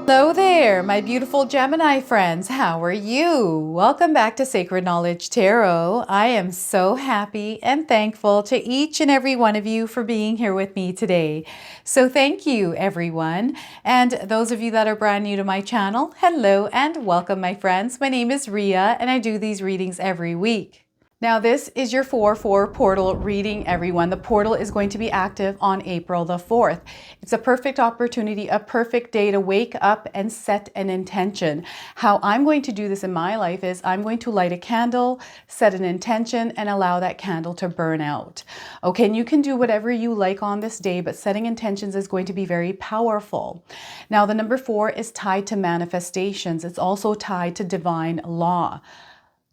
Hello there, my beautiful Gemini friends. How are you? Welcome back to Sacred Knowledge Tarot. I am so happy and thankful to each and every one of you for being here with me today. So thank you, everyone. And those of you that are brand new to my channel, hello and welcome, my friends. My name is Ria and I do these readings every week. Now, this is your 4/4 portal reading, everyone. The portal is going to be active on April the 4th. It's a perfect opportunity, a perfect day to wake up and set an intention. How I'm going to do this in my life is I'm going to light a candle, set an intention, and allow that candle to burn out. Okay, and you can do whatever you like on this day, but setting intentions is going to be very powerful. Now, the number 4 is tied to manifestations. It's also tied to divine law.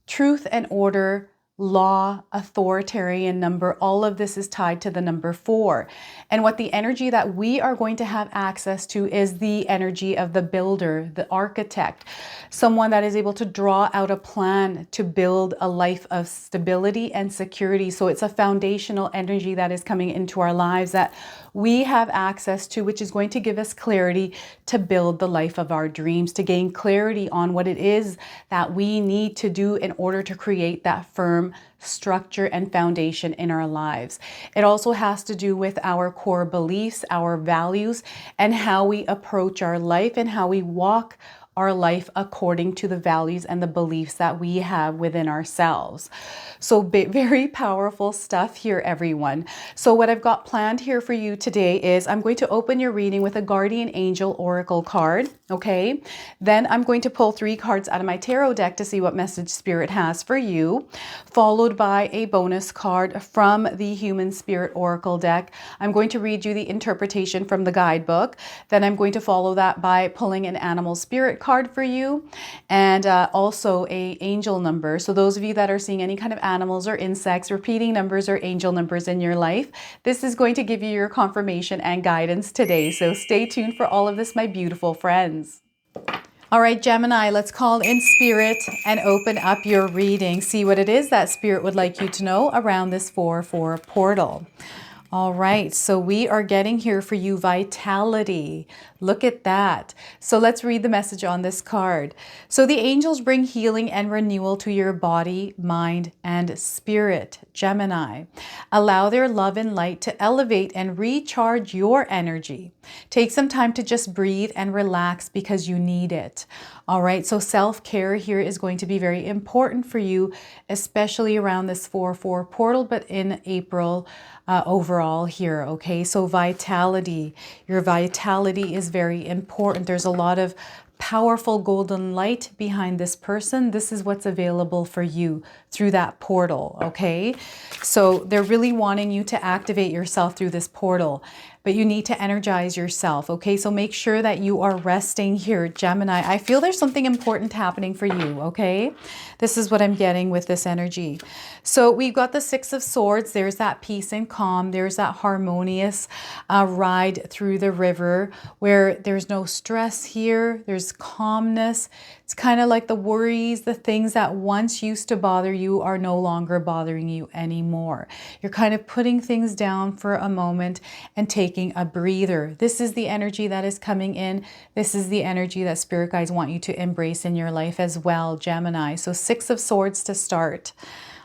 Truth and order, law, authoritarian number, all of this is tied to the number 4. And what the energy that we are going to have access to is the energy of the builder, the architect, someone that is able to draw out a plan to build a life of stability and security. So it's a foundational energy that is coming into our lives that we have access to, which is going to give us clarity to build the life of our dreams, to gain clarity on what it is that we need to do in order to create that firm structure and foundation in our lives. It also has to do with our core beliefs, our values, and how we approach our life and how we walk our life according to the values and the beliefs that we have within ourselves. So very powerful stuff here, everyone. So what I've got planned here for you today is I'm going to open your reading with a guardian angel oracle card. Okay. Then I'm going to pull 3 cards out of my tarot deck to see what message spirit has for you, followed by a bonus card from the human spirit oracle deck. I'm going to read you the interpretation from the guidebook. Then I'm going to follow that by pulling an animal spirit card for you, and also a angel number. So those of you that are seeing any kind of animals or insects, repeating numbers or angel numbers in your life, this is going to give you your confirmation and guidance today. So stay tuned for all of this, my beautiful friends. All right, Gemini, let's call in spirit and open up your reading. See what it is that spirit would like you to know around this 4/4 portal. All right, so we are getting here for you vitality. Look at that. So let's read the message on this card. So the angels bring healing and renewal to your body, mind, and spirit, Gemini. Allow their love and light to elevate and recharge your energy. Take some time to just breathe and relax because you need it. All right, so self-care here is going to be very important for you, especially around this 4/4 portal, but in April overall here. Okay, so vitality, your vitality is very important. There's a lot of powerful golden light behind this person. This is what's available for you through that portal. Okay, so they're really wanting you to activate yourself through this portal, but you need to energize yourself. Okay, so make sure that you are resting here, Gemini. I feel there's something important happening for you. Okay, this is what I'm getting with this energy. So we've got the 6 of Swords. There's that peace and calm. There's that harmonious ride through the river where there's no stress here. There's calmness. It's kind of like the worries, the things that once used to bother you are no longer bothering you anymore. You're kind of putting things down for a moment and taking a breather. This is the energy that is coming in. This is the energy that spirit guides want you to embrace in your life as well, Gemini. So 6 of Swords to start.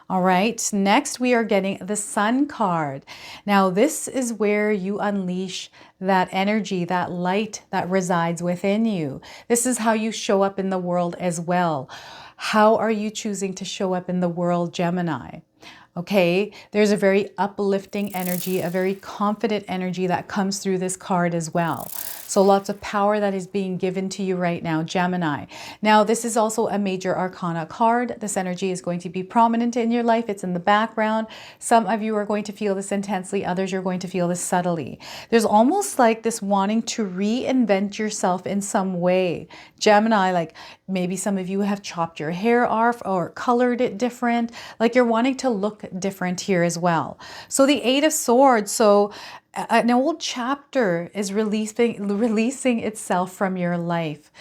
All right, next we are getting the Sun card. Now this is where you unleash that energy, that light that resides within you. This is how you show up in the world as well. How are you choosing to show up in the world, Gemini? Okay, there's a very uplifting energy, a very confident energy that comes through this card as well. So lots of power that is being given to you right now, Gemini. Now, this is also a major arcana card. This energy is going to be prominent in your life. It's in the background. Some of you are going to feel this intensely. Others, you're going to feel this subtly. There's almost like this wanting to reinvent yourself in some way. Gemini, like maybe some of you have chopped your hair off or colored it different. Like you're wanting to look different here as well. So the 8 of Swords. So an old chapter is releasing itself from your life.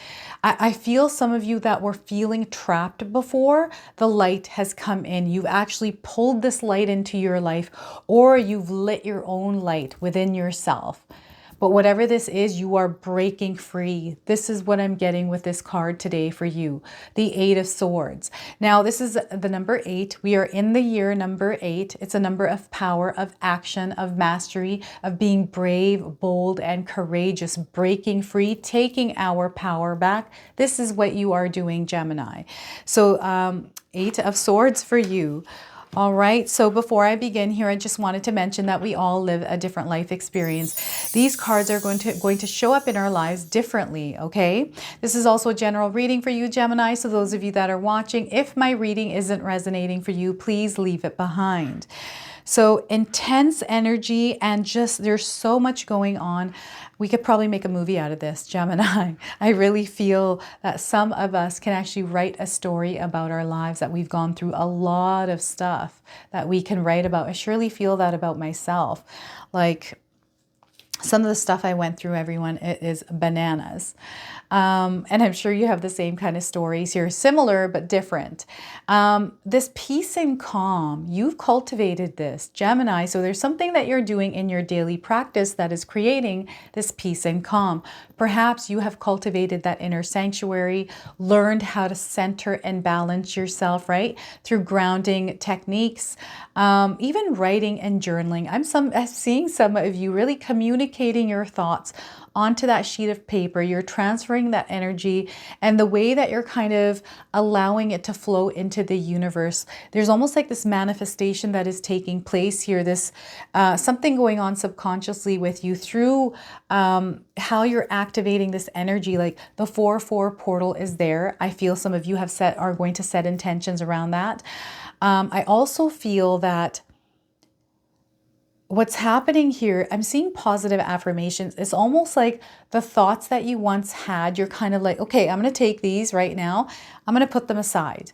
I feel some of you that were feeling trapped before, the light has come in. You've actually pulled this light into your life, or you've lit your own light within yourself. But whatever this is, you are breaking free. This is what I'm getting with this card today for you. The Eight of Swords. Now, this is the number 8. We are in the year number 8. It's a number of power, of action, of mastery, of being brave, bold, and courageous, breaking free, taking our power back. This is what you are doing, Gemini. So, 8 of Swords for you. All right, so before I begin here, I just wanted to mention that we all live a different life experience. These cards are going to show up in our lives differently, okay? This is also a general reading for you, Gemini, so those of you that are watching, if my reading isn't resonating for you, please leave it behind. So intense energy and just there's so much going on. We could probably make a movie out of this, Gemini. I really feel that some of us can actually write a story about our lives, that we've gone through a lot of stuff that we can write about. I surely feel that about myself. Like some of the stuff I went through, everyone, it is bananas. And I'm sure you have the same kind of stories here, similar but different. This peace and calm, you've cultivated this, Gemini. So there's something that you're doing in your daily practice that is creating this peace and calm. Perhaps you have cultivated that inner sanctuary, learned how to center and balance yourself, right? Through grounding techniques, even writing and journaling. I'm seeing some of you really communicating your thoughts onto that sheet of paper. You're transferring that energy, and the way that you're kind of allowing it to flow into the universe. There's almost like this manifestation that is taking place here, this something going on subconsciously with you through how you're activating this energy. Like the 4-4 portal is there. I feel some of you are going to set intentions around that. I also feel that what's happening here, I'm seeing positive affirmations. It's almost like the thoughts that you once had, you're kind of like, okay, I'm going to take these right now. I'm going to put them aside.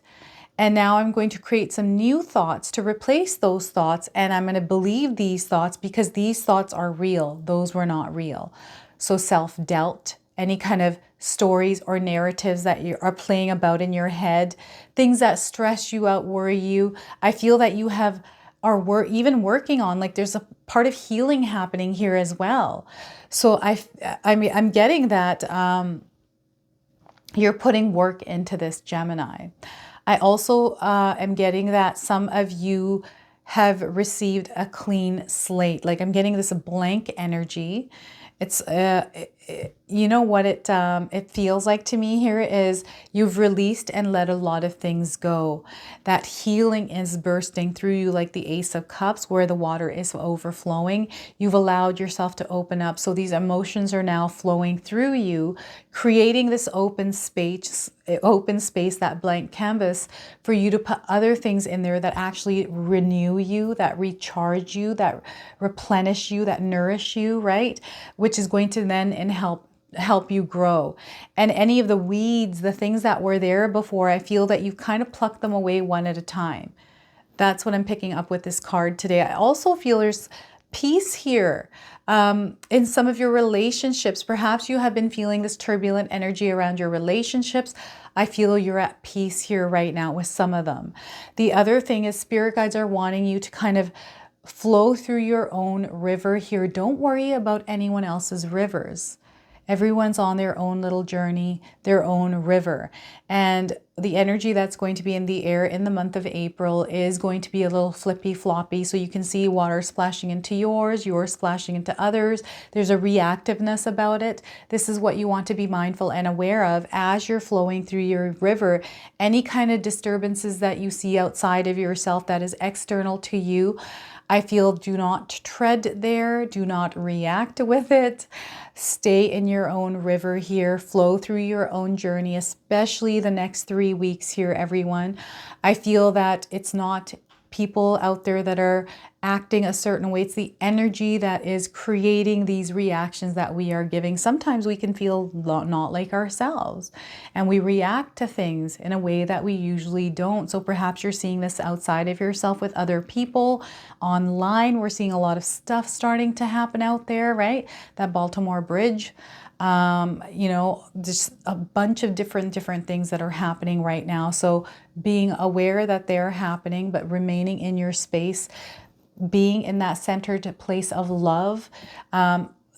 And now I'm going to create some new thoughts to replace those thoughts. And I'm going to believe these thoughts because these thoughts are real. Those were not real. So self-doubt, any kind of stories or narratives that you are playing about in your head, things that stress you out, worry you. I feel that you are even working on, like there's a part of healing happening here as well. So I'm getting that you're putting work into this, Gemini. I also am getting that some of you have received a clean slate. Like I'm getting this blank energy. It's you know what it feels like to me here is you've released and let a lot of things go. That healing is bursting through you like the Ace of Cups, where the water is overflowing. You've allowed yourself to open up. So these emotions are now flowing through you, creating this open space, that blank canvas for you to put other things in there that actually renew you, that recharge you, that replenish you, that nourish you, right? Which is going to then help you grow. And any of the weeds, the things that were there before, I feel that you've kind of plucked them away one at a time. That's what I'm picking up with this card today. I also feel there's peace here in some of your relationships. Perhaps you have been feeling this turbulent energy around your relationships. I feel you're at peace here right now with some of them. The other thing is spirit guides are wanting you to kind of flow through your own river here. Don't worry about anyone else's rivers. Everyone's on their own little journey, their own river. And the energy that's going to be in the air in the month of April is going to be a little flippy floppy. So you can see water splashing into yours splashing into others. There's a reactiveness about it. This is what you want to be mindful and aware of as you're flowing through your river. Any kind of disturbances that you see outside of yourself that is external to you, I feel do not tread there. Do not react with it. Stay in your own river here. Flow through your own journey, especially the next 3 weeks here, everyone. I feel that it's not people out there that are acting a certain way. It's the energy that is creating these reactions that we are giving. Sometimes we can feel not like ourselves and we react to things in a way that we usually don't. So perhaps you're seeing this outside of yourself with other people. Online, we're seeing a lot of stuff starting to happen out there, right? That Baltimore Bridge. You know, just a bunch of different things that are happening right now. So being aware that they're happening, but remaining in your space, being in that centered place of love.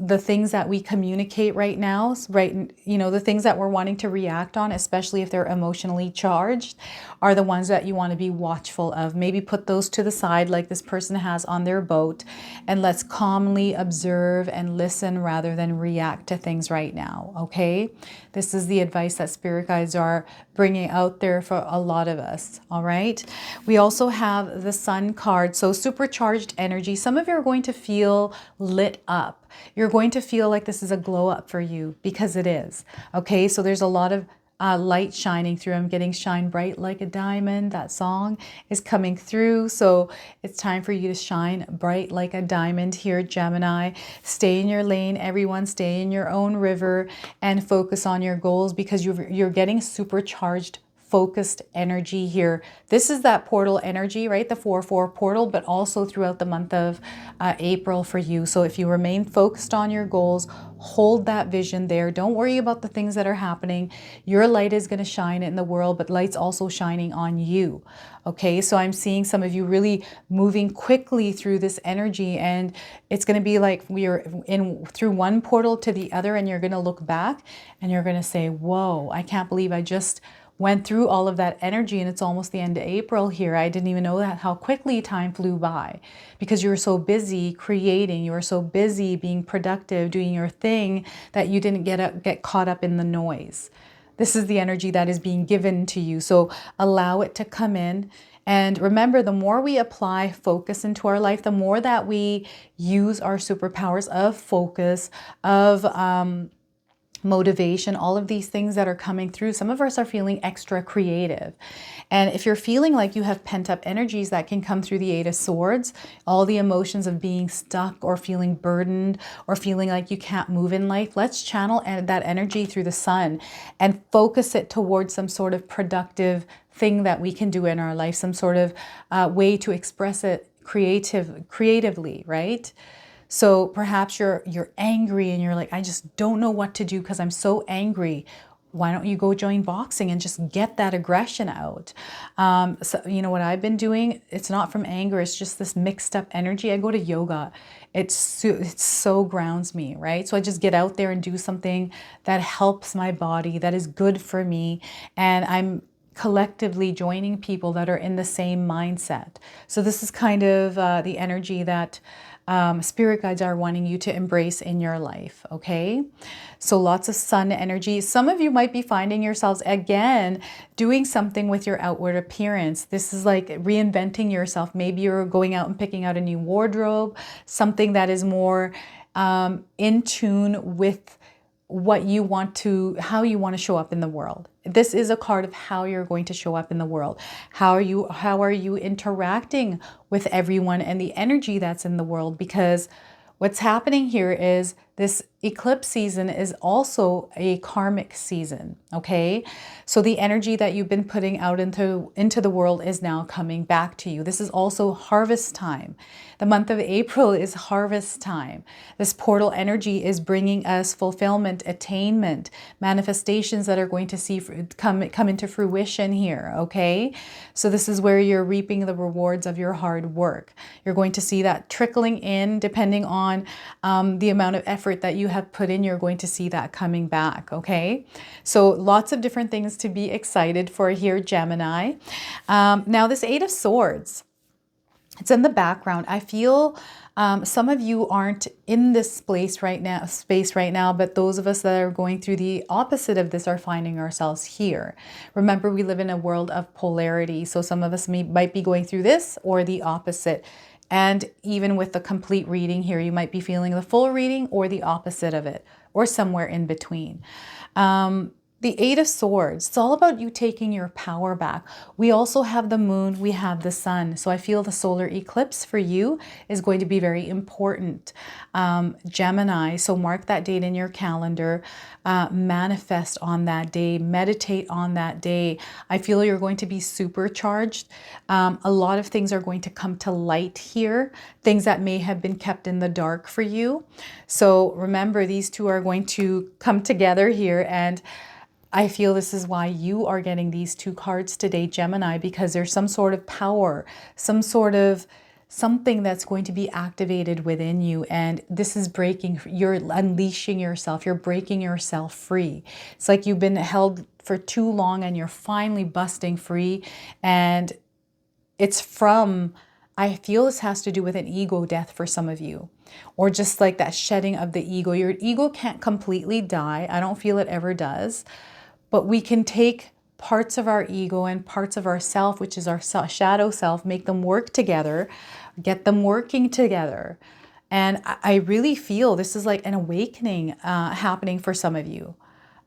the things that we communicate right now, right? You know, the things that we're wanting to react on, especially if they're emotionally charged, are the ones that you want to be watchful of. Maybe put those to the side like this person has on their boat, and let's calmly observe and listen rather than react to things right now, okay? This is the advice that spirit guides are bringing out there for a lot of us, all right? We also have the Sun card, so supercharged energy. Some of you are going to feel lit up. You're going to feel like this is a glow up for you, because it is, okay? So there's a lot of light shining through. I'm getting shine bright like a diamond. That song is coming through. So it's time for you to shine bright like a diamond here, Gemini. Stay in your lane, everyone. Stay in your own river and focus on your goals, because you're getting supercharged focused energy here. This is that portal energy, right? The 4-4 portal, but also throughout the month of April for you. So if you remain focused on your goals, hold that vision there. Don't worry about the things that are happening. Your light is going to shine in the world, but light's also shining on you. Okay, so I'm seeing some of you really moving quickly through this energy, and it's going to be like we are in through one portal to the other, and you're going to look back and you're going to say, whoa, I can't believe I just went through all of that energy, and it's almost the end of April here. I didn't even know that how quickly time flew by, because you were so busy creating, you were so busy being productive, doing your thing, that you didn't get caught up in the noise. This is the energy that is being given to you. So allow it to come in. And remember, the more we apply focus into our life, the more that we use our superpowers of focus, of motivation, all of these things that are coming through. Some of us are feeling extra creative. And if you're feeling like you have pent up energies, that can come through the 8 of Swords, all the emotions of being stuck or feeling burdened or feeling like you can't move in life. Let's channel that energy through the Sun and focus it towards some sort of productive thing that we can do in our life, some sort of way to express it creatively, right? So perhaps you're angry and you're like, I just don't know what to do because I'm so angry. Why don't you go join boxing and just get that aggression out? So you know what I've been doing? It's not from anger. It's just this mixed up energy. I go to yoga. It so grounds me, right? So I just get out there and do something that helps my body, that is good for me. And I'm collectively joining people that are in the same mindset. So this is kind of the energy that spirit guides are wanting you to embrace in your life, okay? So lots of Sun energy. Some of you might be finding yourselves again doing something with your outward appearance. This is like reinventing yourself. Maybe you're going out and picking out a new wardrobe, something that is more in tune with what you want to, how you want to show up in the world. This is a card of how you're going to show up in the world. How are you interacting with everyone and the energy that's in the world? Because what's happening here is this eclipse season is also a karmic season, okay? So the energy that you've been putting out into the world is now coming back to you. This is also harvest time. The month of April is harvest time. This portal energy is bringing us fulfillment, attainment, manifestations that are going to see come into fruition here, okay? So this is where you're reaping the rewards of your hard work. You're going to see that trickling in depending on the amount of effort that you have put in. You're going to see that coming back, okay? So lots of different things to be excited for here, Gemini. Now this 8 of Swords, it's in the background. I feel some of you aren't in this space right now, but those of us that are going through the opposite of this are finding ourselves here. Remember, we live in a world of polarity. So some of us might be going through this or the opposite. And even with the complete reading here, you might be feeling the full reading or the opposite of it, or somewhere in between. The 8 of Swords, it's all about you taking your power back. We also have the moon, we have the sun. So I feel the solar eclipse for you is going to be very important. Gemini, so mark that date in your calendar. Manifest on that day, meditate on that day. I feel you're going to be supercharged. A lot of things are going to come to light here, things that may have been kept in the dark for you. So remember, these two are going to come together here, and I feel this is why you are getting these 2 cards today, Gemini, because there's some sort of power, some sort of something that's going to be activated within you. And this is breaking, you're unleashing yourself, you're breaking yourself free. It's like you've been held for too long and you're finally busting free. And it's from, I feel this has to do with an ego death for some of you, or just like that shedding of the ego. Your ego can't completely die. I don't feel it ever does, but we can take parts of our ego and parts of our self, which is our shadow self, make them work together, get them working together. And I really feel this is like an awakening happening for some of you.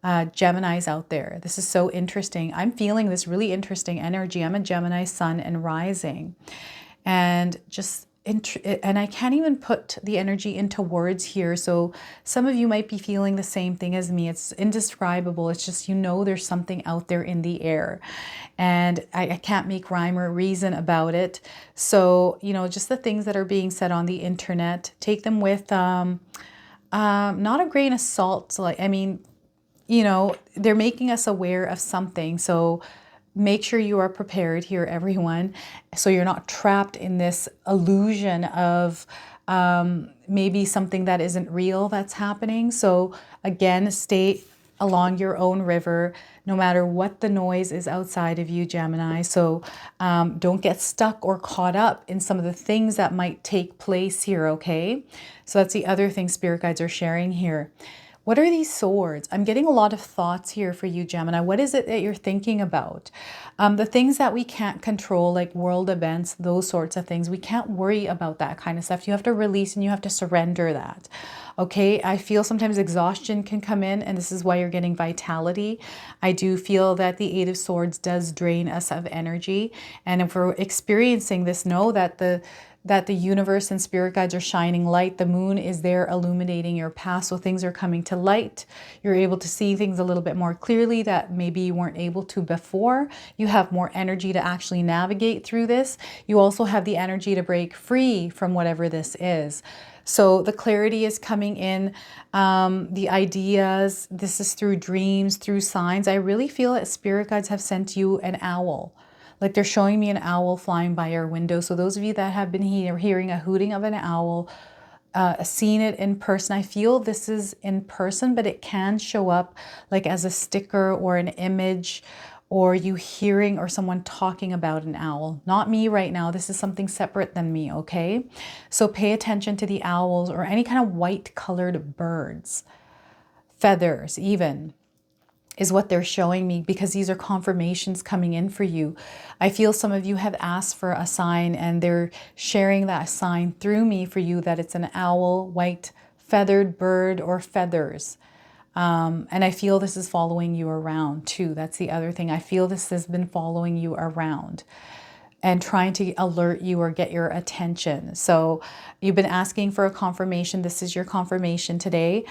Geminis out there. This is so interesting. I'm feeling this really interesting energy. I'm a Gemini sun and rising. And just and I can't even put the energy into words here. So some of you might be feeling the same thing as me. It's indescribable. It's just, you know, there's something out there in the air. And I can't make rhyme or reason about it. So, you know, just the things that are being said on the internet, take them with not a grain of salt. Like, I mean, you know, they're making us aware of something. So make sure you are prepared here, everyone, so you're not trapped in this illusion of maybe something that isn't real that's happening. So again, stay along your own river, no matter what the noise is outside of you, Gemini. So don't get stuck or caught up in some of the things that might take place here, okay? So that's the other thing spirit guides are sharing here. What are these swords? I'm getting a lot of thoughts here for you, Gemini. What is it that you're thinking about? The things that we can't control, like world events, those sorts of things, we can't worry about that kind of stuff. You have to release and you have to surrender that. Okay, I feel sometimes exhaustion can come in, and this is why you're getting vitality. I do feel that the Eight of Swords does drain us of energy. And if we're experiencing this, know that the universe and spirit guides are shining light. The moon is there illuminating your path, so things are coming to light. You're able to see things a little bit more clearly that maybe you weren't able to before. You have more energy to actually navigate through this. You also have the energy to break free from whatever this is. So the clarity is coming in, the ideas, this is through dreams, through signs. I really feel that spirit guides have sent you an owl. Like they're showing me an owl flying by your window. So those of you that have been hearing a hooting of an owl, seen it in person, I feel this is in person, but it can show up like as a sticker or an image, or you hearing or someone talking about an owl. Not me right now. This is something separate than me, okay? So pay attention to the owls or any kind of white colored birds, feathers even, is what they're showing me, because these are confirmations coming in for you. I feel some of you have asked for a sign and they're sharing that sign through me for you, that it's an owl, white feathered bird, or feathers. And I feel this is following you around too. That's the other thing. I feel this has been following you around and trying to alert you or get your attention. So you've been asking for a confirmation. This is your confirmation today.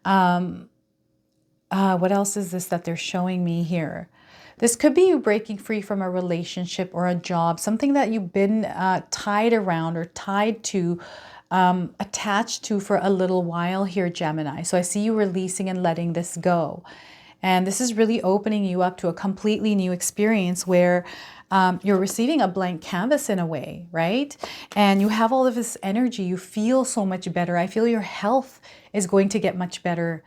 What else is this that they're showing me here? This could be you breaking free from a relationship or a job, something that you've been tied around or tied to, attached to for a little while here, Gemini. So I see you releasing and letting this go. And this is really opening you up to a completely new experience where you're receiving a blank canvas in a way, right? And you have all of this energy. You feel so much better. I feel your health is going to get much better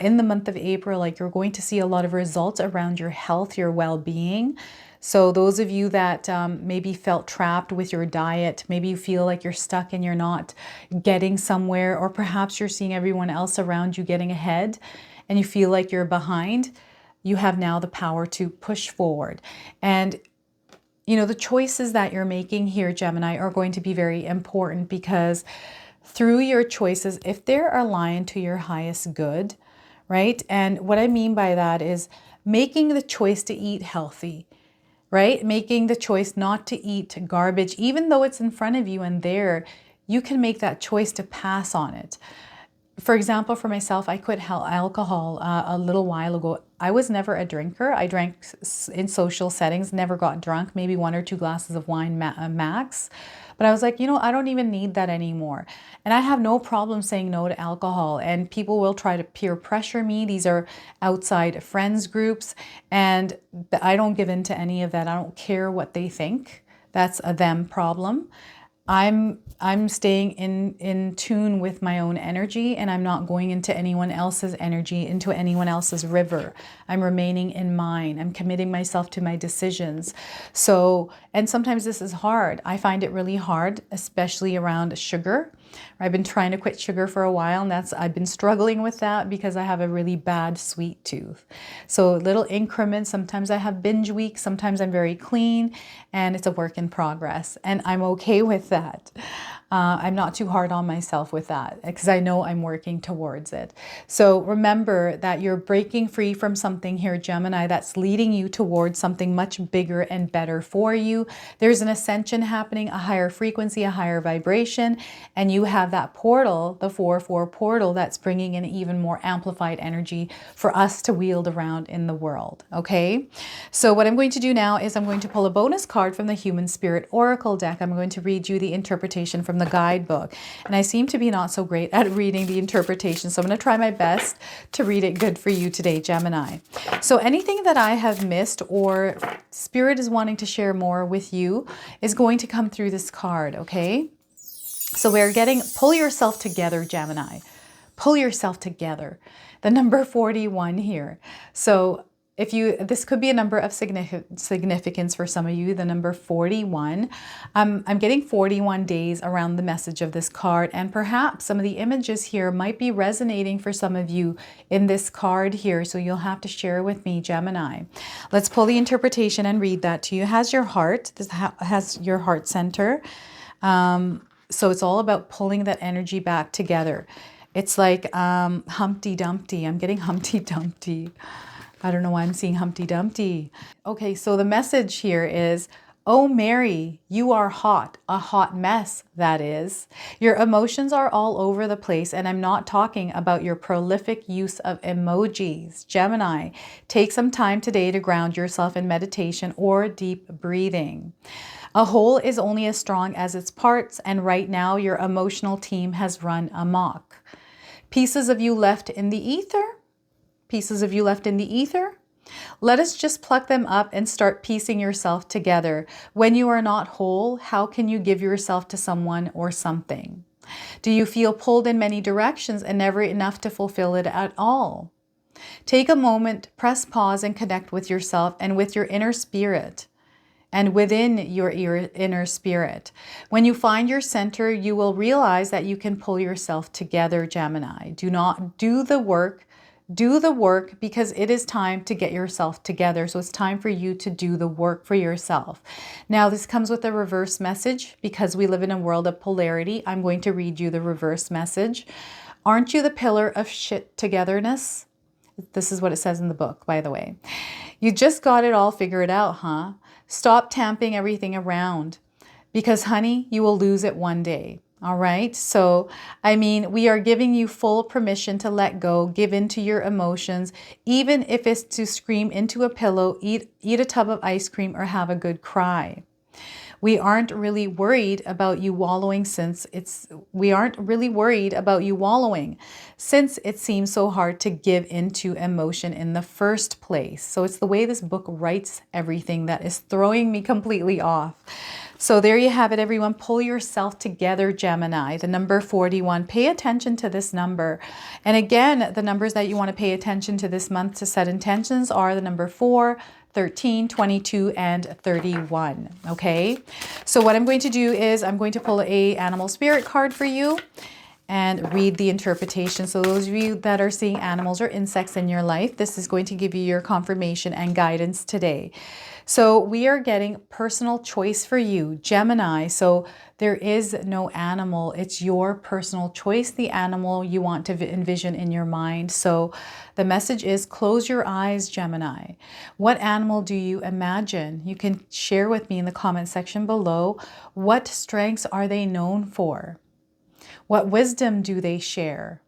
in the month of April. Like you're going to see a lot of results around your health, your well-being. So those of you that maybe felt trapped with your diet, maybe you feel like you're stuck and you're not getting somewhere, or perhaps you're seeing everyone else around you getting ahead and you feel like you're behind, you have now the power to push forward. And you know, the choices that you're making here, Gemini, are going to be very important, because through your choices, if they're aligned to your highest good, right? And what I mean by that is making the choice to eat healthy, right? Making the choice not to eat garbage, even though it's in front of you and there, you can make that choice to pass on it. For example, for myself, I quit alcohol a little while ago. I was never a drinker. I drank in social settings, never got drunk, maybe 1 or 2 glasses of wine max. But I was like, you know, I don't even need that anymore. And I have no problem saying no to alcohol. And people will try to peer pressure me. These are outside friends groups. And I don't give in to any of that. I don't care what they think. That's a them problem. I'm staying in tune with my own energy, and I'm not going into anyone else's energy, into anyone else's river. I'm remaining in mine. I'm committing myself to my decisions. So, and sometimes this is hard. I find it really hard, especially around sugar. I've been trying to quit sugar for a while, and I've been struggling with that because I have a really bad sweet tooth. So little increments. Sometimes I have binge weeks, sometimes I'm very clean, and it's a work in progress. And I'm okay with that. I'm not too hard on myself with that because I know I'm working towards it. So remember that you're breaking free from something here, Gemini, that's leading you towards something much bigger and better for you. There's an ascension happening, a higher frequency, a higher vibration, and you have that portal, the 4-4 portal, that's bringing in even more amplified energy for us to wield around in the world. Okay, so what I'm going to do now is I'm going to pull a bonus card from the Human Spirit Oracle deck. I'm going to read you the interpretation from the guidebook, and I seem to be not so great at reading the interpretation, so I'm going to try my best to read it good for you today, Gemini. So anything that I have missed or Spirit is wanting to share more with you is going to come through this card. Okay, so we're getting, pull yourself together, Gemini. Pull yourself together. The number 41 here. So if you, this could be a number of significance for some of you, the number 41. I'm getting 41 days around the message of this card, and perhaps some of the images here might be resonating for some of you in this card here, so you'll have to share with me, Gemini. Let's pull the interpretation and read that to you. It has your heart, this has your heart center. So it's all about pulling that energy back together. It's like Humpty Dumpty. I'm getting Humpty Dumpty. I don't know why I'm seeing Humpty Dumpty. Okay, so the message here is, oh Mary, you are hot, a hot mess, that is. Your emotions are all over the place, and I'm not talking about your prolific use of emojis. Gemini, take some time today to ground yourself in meditation or deep breathing. A whole is only as strong as its parts, and right now your emotional team has run amok. Pieces of you left in the ether? Pieces of you left in the ether? Let us just pluck them up and start piecing yourself together. When you are not whole, how can you give yourself to someone or something? Do you feel pulled in many directions and never enough to fulfill it at all? Take a moment, press pause, and connect with yourself and with your inner spirit. And within your inner spirit. When you find your center, you will realize that you can pull yourself together, Gemini. Do not do the work. Do the work because it is time to get yourself together. So it's time for you to do the work for yourself. Now, this comes with a reverse message because we live in a world of polarity. I'm going to read you the reverse message. Aren't you the pillar of shit togetherness? This is what it says in the book, by the way. You just got it all figured out, huh? Stop tamping everything around because, honey, you will lose it one day. All right. So, I mean, we are giving you full permission to let go, give in to your emotions, even if it's to scream into a pillow, eat a tub of ice cream, or have a good cry. We aren't really worried about you wallowing since it seems so hard to give into emotion in the first place. So it's the way this book writes everything that is throwing me completely off. So there you have it, everyone. Pull yourself together, Gemini. The number 41. Pay attention to this number. And again, the numbers that you want to pay attention to this month to set intentions are the number 4, 13, 22, and 31. Okay, so what I'm going to do is I'm going to pull a animal spirit card for you and read the interpretation. So those of you that are seeing animals or insects in your life, this is going to give you your confirmation and guidance today. So we are getting personal choice for you, Gemini. So there is no animal. It's your personal choice, the animal you want to envision in your mind. So the message is close your eyes, Gemini. What animal do you imagine? You can share with me in the comment section below. What strengths are they known for? What wisdom do they share?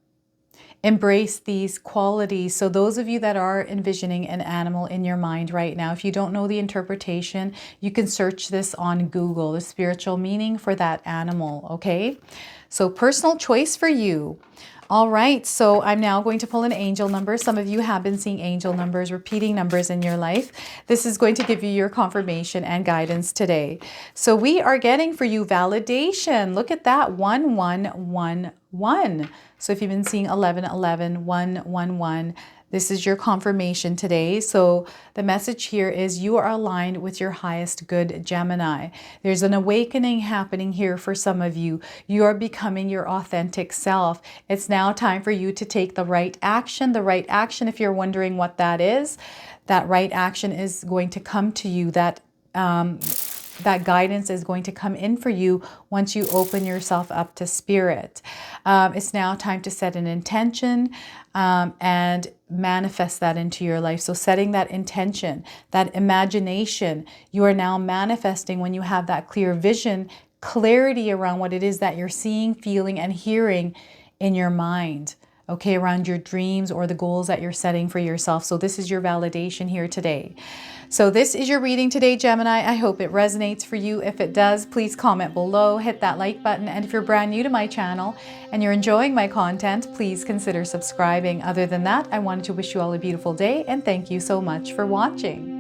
embrace these qualities. So those of you that are envisioning an animal in your mind right now, if you don't know the interpretation, you can search this on Google, the spiritual meaning for that animal, okay? So personal choice for you. All right, so I'm now going to pull an angel number. Some of you have been seeing angel numbers, repeating numbers in your life. This is going to give you your confirmation and guidance today. So we are getting for you validation. Look at that, 1111. So if you've been seeing 1111, 111, this is your confirmation today. So the message here is you are aligned with your highest good, Gemini. There's an awakening happening here for some of you. You are becoming your authentic self. It's now time for you to take the right action. The right action, if you're wondering what that is, that right action is going to come to you. That guidance is going to come in for you once you open yourself up to spirit. It's now time to set an intention and manifest that into your life. So setting that intention, that imagination, you are now manifesting when you have that clear vision, clarity around what it is that you're seeing, feeling, and hearing in your mind. Okay, around your dreams or the goals that you're setting for yourself. So this is your validation here today. So this is your reading today, Gemini. I hope it resonates for you. If it does, please comment below, hit that like button. And if you're brand new to my channel and you're enjoying my content, please consider subscribing. Other than that, I wanted to wish you all a beautiful day and thank you so much for watching.